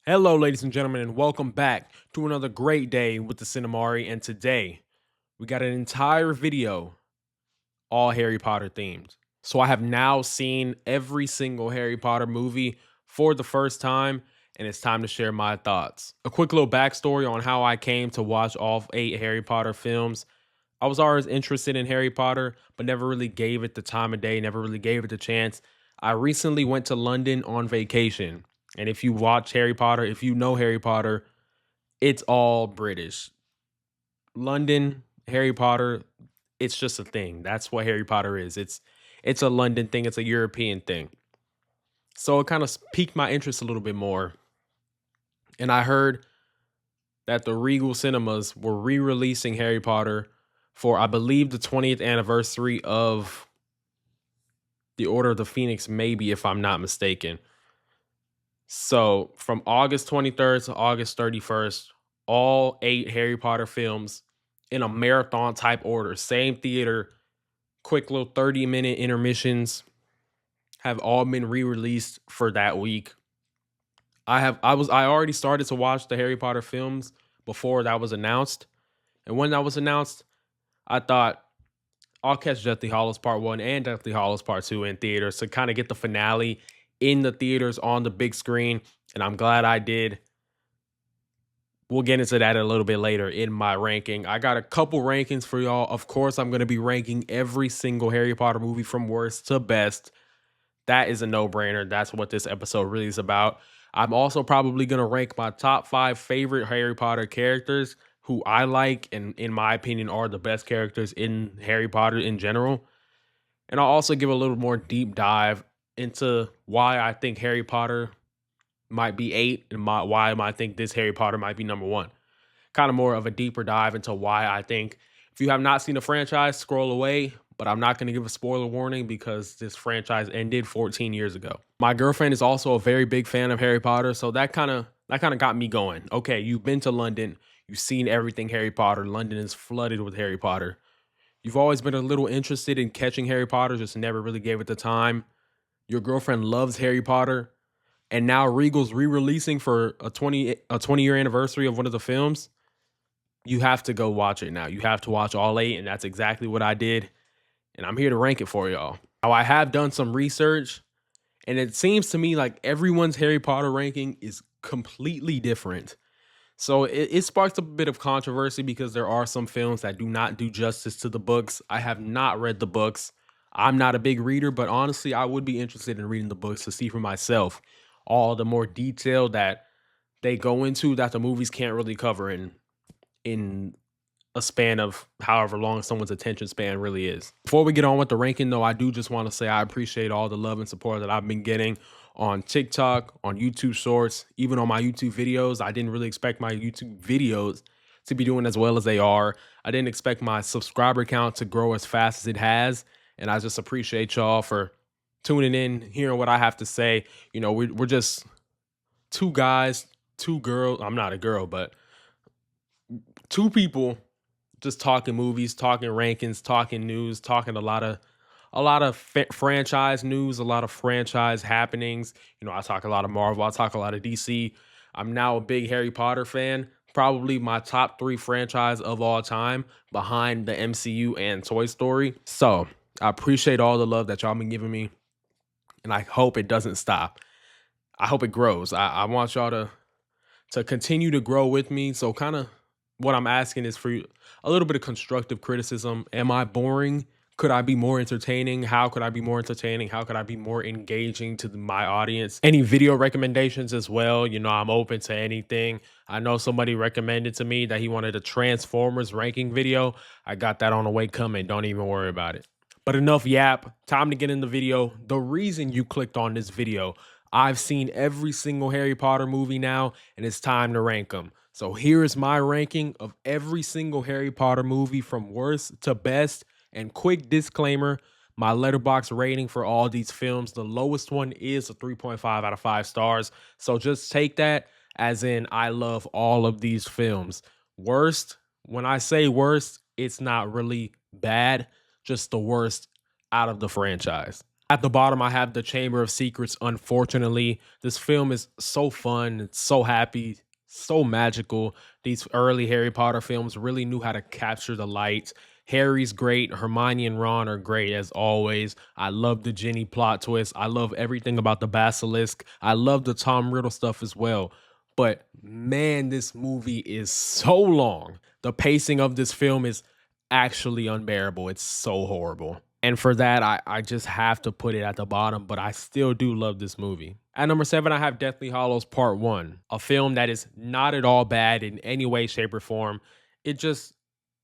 Hello, ladies and gentlemen, and welcome back to another great day with the Cinemari. And today we got an entire video all Harry Potter themed. So I have now seen every single Harry Potter movie for the first time, and it's time to share my thoughts. A quick little backstory on how I came to watch all 8 Harry Potter films. I was always interested in Harry Potter, but never really gave it the time of day, never really gave it the chance. I recently went to London on vacation. And if you watch Harry Potter, if you know Harry Potter, it's all British. London, Harry Potter, it's just a thing. That's what Harry Potter is. It's a London thing, it's a European thing. So it kind of piqued my interest a little bit more. And I heard that the Regal Cinemas were re-releasing Harry Potter for I believe the 20th anniversary of The Order of the Phoenix, maybe if I'm not mistaken. So from August 23rd to August 31st, all 8 Harry Potter films in a marathon type order, same theater, quick little 30-minute intermissions have all been re-released for that week. I already started to watch the Harry Potter films before that was announced. And when that was announced, I thought I'll catch Deathly Hallows Part 1 and Deathly Hallows Part 2 in theaters to kind of get the finale in the theaters on the big screen. And I'm glad I did. We'll get into that a little bit later in my ranking. I got a couple rankings for y'all. Of course, I'm going to be ranking every single Harry Potter movie from worst to best. That is a no-brainer. That's what this episode really is about. I'm also probably going to rank my top 5 favorite Harry Potter characters who I like and, in my opinion, are the best characters in Harry Potter in general. And I'll also give a little more deep dive into why I think Harry Potter might be 8 and why I think this Harry Potter might be number 1. Kind of more of a deeper dive into why I think if you have not seen the franchise, scroll away. But I'm not going to give a spoiler warning because this franchise ended 14 years ago. My girlfriend is also a very big fan of Harry Potter, so that kind of got me going. Okay, you've been to London, you've seen everything Harry Potter. London is flooded with Harry Potter. You've always been a little interested in catching Harry Potter, just never really gave it the time. Your girlfriend loves Harry Potter, and now Regal's re-releasing for a 20-year anniversary of one of the films. You have to go watch it now. You have to watch all 8, and that's exactly what I did. And I'm here to rank it for y'all. Now, I have done some research, and it seems to me like everyone's Harry Potter ranking is completely different. So it sparks a bit of controversy because there are some films that do not do justice to the books. I have not read the books. I'm not a big reader, but honestly, I would be interested in reading the books to see for myself all the more detail that they go into that the movies can't really cover in a span of however long someone's attention span really is. Before we get on with the ranking, though, I do just want to say I appreciate all the love and support that I've been getting on TikTok, on YouTube Shorts, even on my YouTube videos. I didn't really expect my YouTube videos to be doing as well as they are. I didn't expect my subscriber count to grow as fast as it has. And I just appreciate y'all for tuning in, hearing what I have to say. You know, we're just 2 guys, 2 girls. I'm not a girl, but 2 people just talking movies, talking rankings, talking news, talking a lot of franchise news, a lot of franchise happenings. You know, I talk a lot of Marvel, I talk a lot of DC. I'm now a big Harry Potter fan, probably my top 3 franchise of all time behind the MCU and Toy Story. So I appreciate all the love that y'all been giving me, and I hope it doesn't stop. I hope it grows. I want y'all to continue to grow with me. So kind of what I'm asking is for a little bit of constructive criticism. Am I boring? Could I be more entertaining? How could I be more entertaining? How could I be more engaging to my audience? Any video recommendations as well? You know, I'm open to anything. I know somebody recommended to me that he wanted a Transformers ranking video. I got that on the way coming. Don't even worry about it. But enough yap. Time to get in the video. The reason you clicked on this video, I've seen every single Harry Potter movie now, and it's time to rank them. So here is my ranking of every single Harry Potter movie from worst to best. And quick disclaimer, my Letterboxd rating for all these films, the lowest one is a 3.5 out of 5 stars. So just take that as in I love all of these films. Worst, when I say worst, it's not really bad, just the worst out of the franchise. At the bottom, I have The Chamber of Secrets. Unfortunately, this film is so fun, it's so happy, so magical. These early Harry Potter films really knew how to capture the light. Harry's great, Hermione and Ron are great as always. I love the Ginny plot twist. I love everything about the basilisk. I love the Tom Riddle stuff as well. But man, this movie is so long. The pacing of this film is actually unbearable. It's so horrible. And for that, I just have to put it at the bottom, but I still do love this movie. At number 7, I have Deathly Hallows Part 1, a film that is not at all bad in any way, shape, or form. It just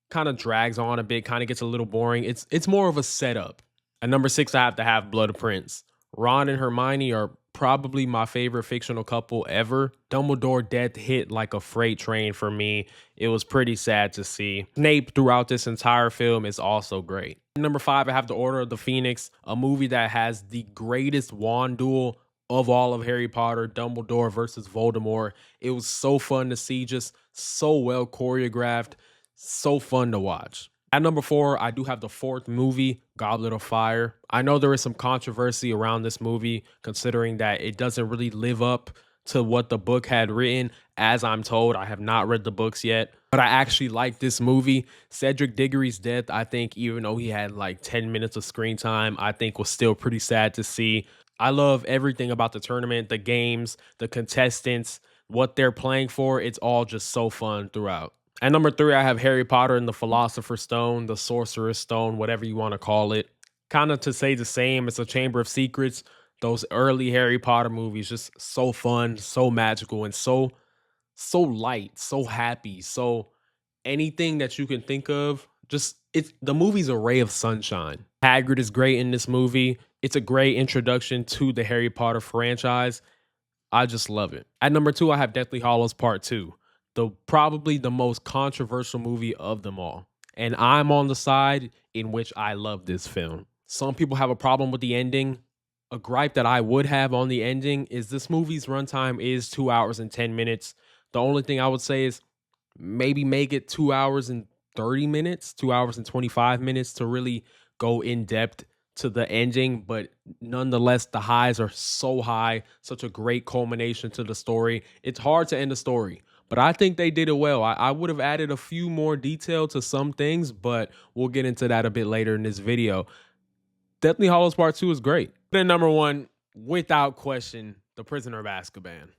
kind of drags on a bit, kind of gets a little boring. It's more of a setup. At number 6, I have to have Blood Prince. Ron and Hermione are probably my favorite fictional couple ever. Dumbledore death hit like a freight train for me. It was pretty sad to see. Snape throughout this entire film is also great. At number 5, I have The Order of the Phoenix, a movie that has the greatest wand duel of all of Harry Potter, Dumbledore versus Voldemort. It was so fun to see, just so well choreographed, so fun to watch. At number 4, I do have the fourth movie, Goblet of Fire. I know there is some controversy around this movie, considering that it doesn't really live up to what the book had written. As I'm told, I have not read the books yet, but I actually like this movie. Cedric Diggory's death, I think, even though he had like 10 minutes of screen time, I think was still pretty sad to see. I love everything about the tournament, the games, the contestants, what they're playing for. It's all just so fun throughout. At number 3, I have Harry Potter and the Philosopher's Stone, the Sorcerer's Stone, whatever you want to call it. Kind of to say the same, it's a Chamber of Secrets. Those early Harry Potter movies, just so fun, so magical, and so light, so happy, so anything that you can think of. Just it's the movie's a ray of sunshine. Hagrid is great in this movie. It's a great introduction to the Harry Potter franchise. I just love it. At number 2, I have Deathly Hallows Part 2. Probably the most controversial movie of them all. And I'm on the side in which I love this film. Some people have a problem with the ending. A gripe that I would have on the ending is this movie's runtime is 2 hours and 10 minutes. The only thing I would say is maybe make it 2 hours and 30 minutes, 2 hours and 25 minutes to really go in depth to the ending. But nonetheless, the highs are so high, such a great culmination to the story. It's hard to end a story, but I think they did it well. I would have added a few more detail to some things, but we'll get into that a bit later in this video. Deathly Hallows Part 2 is great. Then number 1, without question, The Prisoner of Azkaban.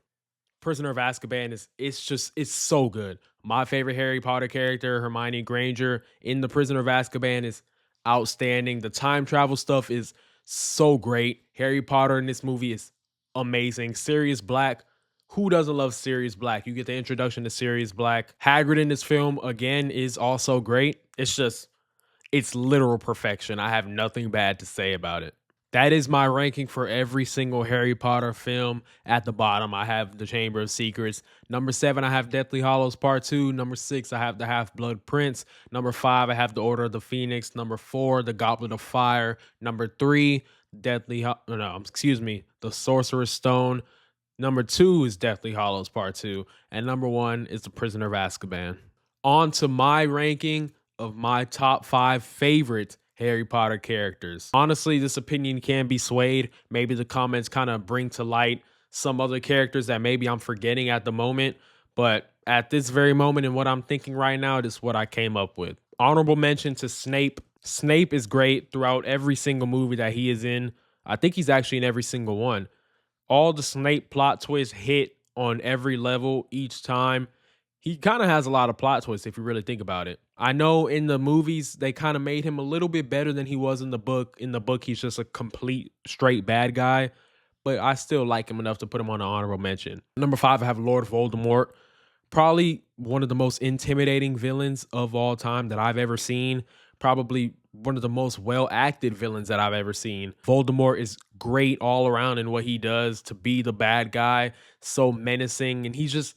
Prisoner of Azkaban it's so good. My favorite Harry Potter character, Hermione Granger, in The Prisoner of Azkaban is outstanding. The time travel stuff is so great. Harry Potter in this movie is amazing. Sirius Black, who doesn't love Sirius Black? You get the introduction to Sirius Black. Hagrid in this film, again, is also great. It's literal perfection. I have nothing bad to say about it. That is my ranking for every single Harry Potter film. At the bottom, I have The Chamber of Secrets. Number 7, I have Deathly Hallows Part 2. Number 6, I have The Half-Blood Prince. Number 5, I have The Order of the Phoenix. Number 4, The Goblet of Fire. Number 3, The Sorcerer's Stone. Number 2 is Deathly Hallows Part 2. And number 1 is The Prisoner of Azkaban. On to my ranking of my top 5 favorite Harry Potter characters. Honestly, this opinion can be swayed. Maybe the comments kind of bring to light some other characters that maybe I'm forgetting at the moment. But at this very moment and what I'm thinking right now, this is what I came up with. Honorable mention to Snape. Snape is great throughout every single movie that he is in. I think he's actually in every single one. All the Snape plot twists hit on every level each time. He kind of has a lot of plot twists if you really think about it. I know in the movies, they kind of made him a little bit better than he was in the book. In the book, he's just a complete straight bad guy, but I still like him enough to put him on an honorable mention. Number 5, I have Lord Voldemort. Probably one of the most intimidating villains of all time that I've ever seen. Probably one of the most well-acted villains that I've ever seen. Voldemort is great all around in what he does to be the bad guy. So menacing, and he's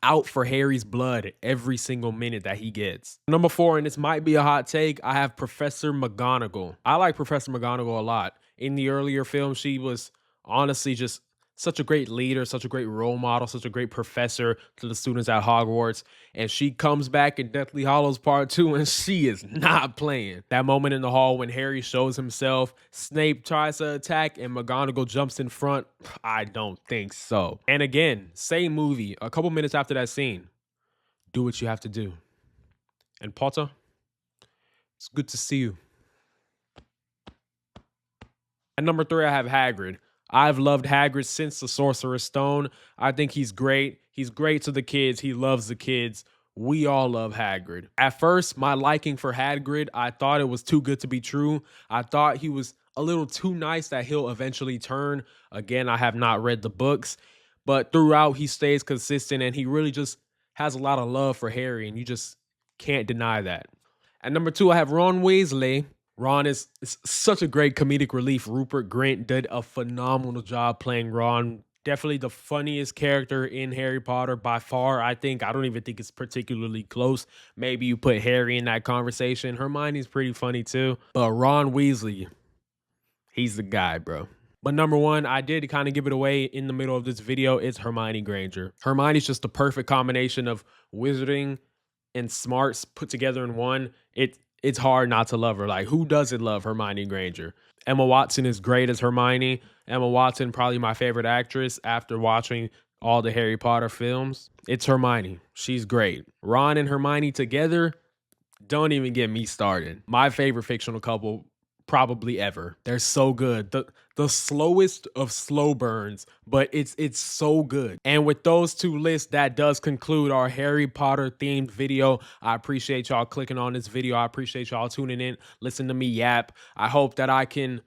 out for Harry's blood every single minute that he gets. Number 4, and this might be a hot take, I have Professor McGonagall. I like Professor McGonagall a lot. In the earlier film, she was honestly just such a great leader, such a great role model, such a great professor to the students at Hogwarts. And she comes back in Deathly Hallows Part 2 and she is not playing. That moment in the hall when Harry shows himself, Snape tries to attack and McGonagall jumps in front. I don't think so. And again, same movie, a couple minutes after that scene, do what you have to do. And Potter, it's good to see you. At number 3, I have Hagrid. I've loved Hagrid since the Sorcerer's Stone. I think he's great. He's great to the kids. He loves the kids. We all love Hagrid. At first, my liking for Hagrid, I thought it was too good to be true. I thought he was a little too nice that he'll eventually turn. Again, I have not read the books, but throughout he stays consistent and he really just has a lot of love for Harry, and you just can't deny that. At number 2, I have Ron Weasley. Ron is such a great comedic relief. Rupert Grint did a phenomenal job playing Ron. Definitely the funniest character in Harry Potter by far. I don't even think it's particularly close. Maybe you put Harry in that conversation. Hermione's pretty funny too. But Ron Weasley, he's the guy, bro. But number 1, I did kind of give it away in the middle of this video. It's Hermione Granger. Hermione's just the perfect combination of wizarding and smarts put together in one. It's hard not to love her. Like, who doesn't love Hermione Granger? Emma Watson is great as Hermione. Emma Watson, probably my favorite actress after watching all the Harry Potter films. It's Hermione. She's great. Ron and Hermione together, don't even get me started. My favorite fictional couple probably ever. They're so good. The slowest of slow burns, but it's so good. And with those 2 lists, that does conclude our Harry Potter themed video. I appreciate y'all clicking on this video. I appreciate y'all tuning in, listen to me yap. I hope that I can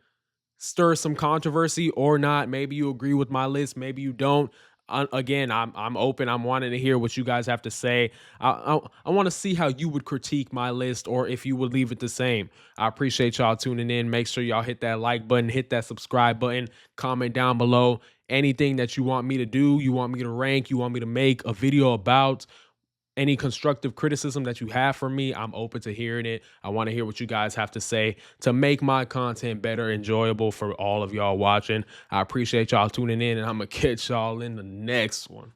stir some controversy or not. Maybe you agree with my list, maybe you don't. Again, I'm open. I'm wanting to hear what you guys have to say. I want to see how you would critique my list, or if you would leave it the same. I appreciate y'all tuning in. Make sure y'all hit that like button, hit that subscribe button, comment down below anything that you want me to do, you want me to rank, you want me to make a video about. Any constructive criticism that you have for me, I'm open to hearing it. I want to hear what you guys have to say to make my content better, enjoyable for all of y'all watching. I appreciate y'all tuning in, and I'm going to catch y'all in the next one.